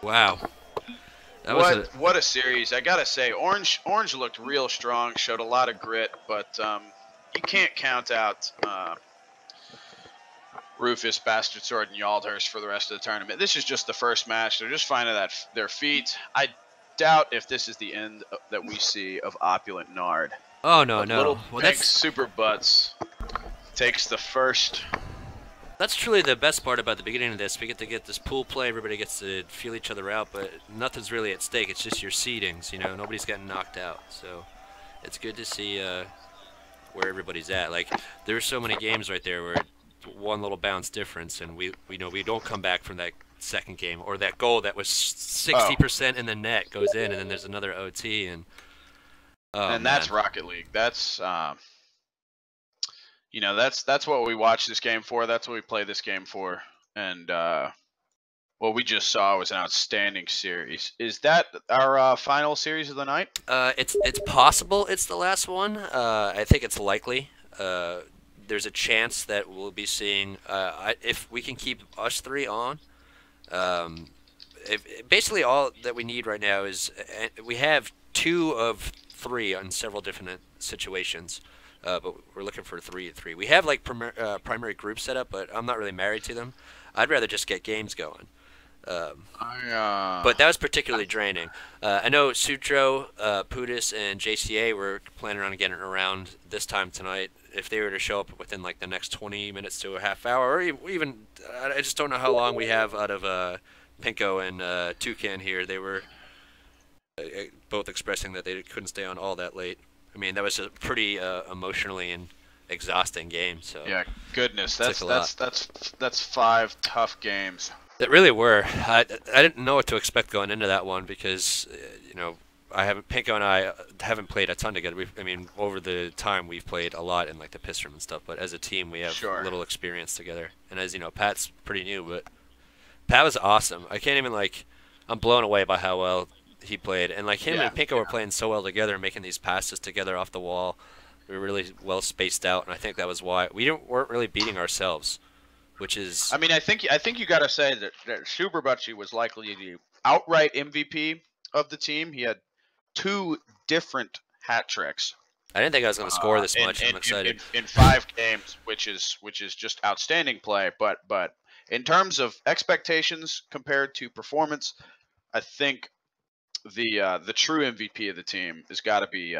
Wow. That was What a series! I gotta say, Orange looked real strong, showed a lot of grit, but you can't count out Rufus, Bastard Sword, and Yaldhurst for the rest of the tournament. This is just the first match. They're just finding their feet. I doubt if this is the end that we see of Opulent Nard. Oh no, But no. Little Well, Pink Super Butts takes the first. that's truly the best part about the beginning of this. We get to get this pool play. Everybody gets to feel each other out, but nothing's really at stake. It's just your seedings. You know, nobody's getting knocked out. So it's good to see where everybody's at. Like there's so many games right there where one little bounce difference, and we know we don't come back from that second game, or that goal that was 60% in the net goes in, and then there's another OT, and That's Rocket League. That's that's what we watch this game for. That's what we play this game for. And what we just saw was an outstanding series. Is that our final series of the night? It's possible it's the last one. I think it's likely. There's a chance that we'll be seeing if we can keep us three on. Basically, all that we need right now is we have 2 of 3 on several different situations, but we're looking for 3 of 3. We have like primary groups set up, but I'm not really married to them. I'd rather just get games going. But that was particularly draining. I know Sutro, Pudis, and JCA were planning on getting around this time tonight. If they were to show up within like the next 20 minutes to a half hour, or even, I just don't know how long we have out of Pinko and Toucan here. They were both expressing that they couldn't stay on all that late. I mean, that was a pretty emotionally and exhausting game. So yeah, goodness, that's 5 tough games. It really were. I didn't know what to expect going into that one because you know Pinko and I haven't played a ton together. Over the time we've played a lot in like the piss room and stuff, but as a team we have little experience together. And as you know, Pat's pretty new, but Pat was awesome. I can't even I'm blown away by how well he played. And like him and Pinko were playing so well together, making these passes together off the wall. We were really well spaced out, and I think that was why we weren't really beating ourselves. Which is, I think you got to say that Super Butchie was likely the outright MVP of the team. He had 2 different hat tricks. I didn't think I was going to score this much. I'm excited. In 5 games, which is just outstanding play. But in terms of expectations compared to performance, I think the true MVP of the team has got to be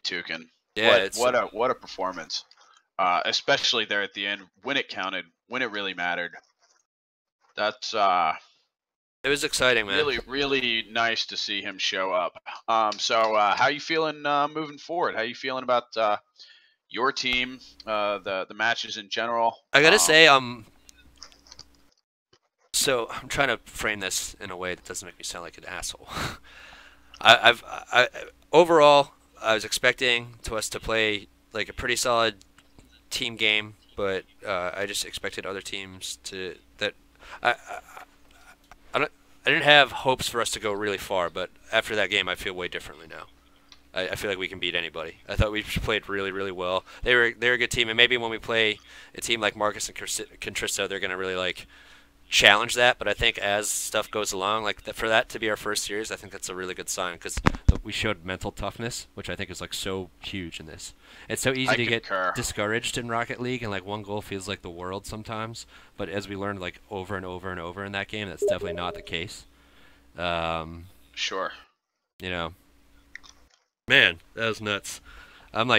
Toucan. Yeah, what a performance. Especially there at the end when it counted, when it really mattered. That's it was exciting, man. Really, really nice to see him show up. So how you feeling moving forward? How you feeling about your team, the matches in general? I gotta say, so I'm trying to frame this in a way that doesn't make me sound like an asshole. Overall, I was expecting us to play like a pretty solid team game, but I just expected other teams to I didn't have hopes for us to go really far, but after that game I feel way differently now. I feel like we can beat anybody. I thought we played really, really well. They're a good team, and maybe when we play a team like Marcus and Contristo, they're gonna really challenge that. But I think as stuff goes along, for that to be our first series, I think that's a really good sign because we showed mental toughness, which I think is so huge in this. It's so easy to get discouraged in Rocket League, and one goal feels like the world sometimes. But as we learned over and over and over in that game, that's definitely not the case. Sure. You know, man, that was nuts. I'm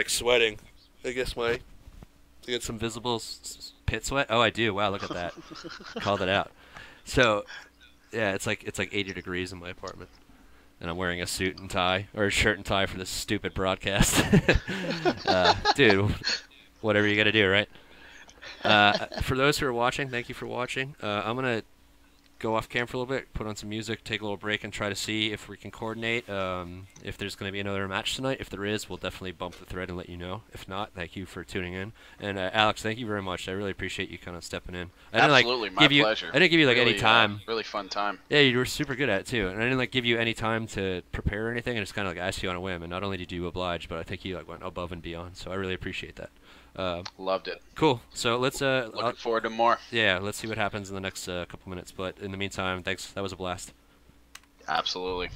sweating. I get some visible pit sweat. Oh, I do. Wow, look at that. Called it out. So, yeah, it's like 80 degrees in my apartment. And I'm wearing a suit and tie, or a shirt and tie for this stupid broadcast. Dude, whatever you gotta do, right? For those who are watching, thank you for watching. I'm gonna go off cam for a little bit, put on some music, take a little break, and try to see if we can coordinate. If there's going to be another match tonight. If there is, we'll definitely bump the thread and let you know. If not, thank you for tuning in. And Alex, thank you very much. I really appreciate you kind of stepping in. Absolutely, my pleasure. I didn't give you really, any time. Really fun time. Yeah, you were super good at it too. And I didn't give you any time to prepare or anything. I just kind of asked you on a whim. And not only did you oblige, but I think you went above and beyond. So I really appreciate that. Loved it. Cool. So let's Looking forward to more. yeah, let's see what happens in the next couple minutes. But in the meantime, thanks. That was a blast. Absolutely.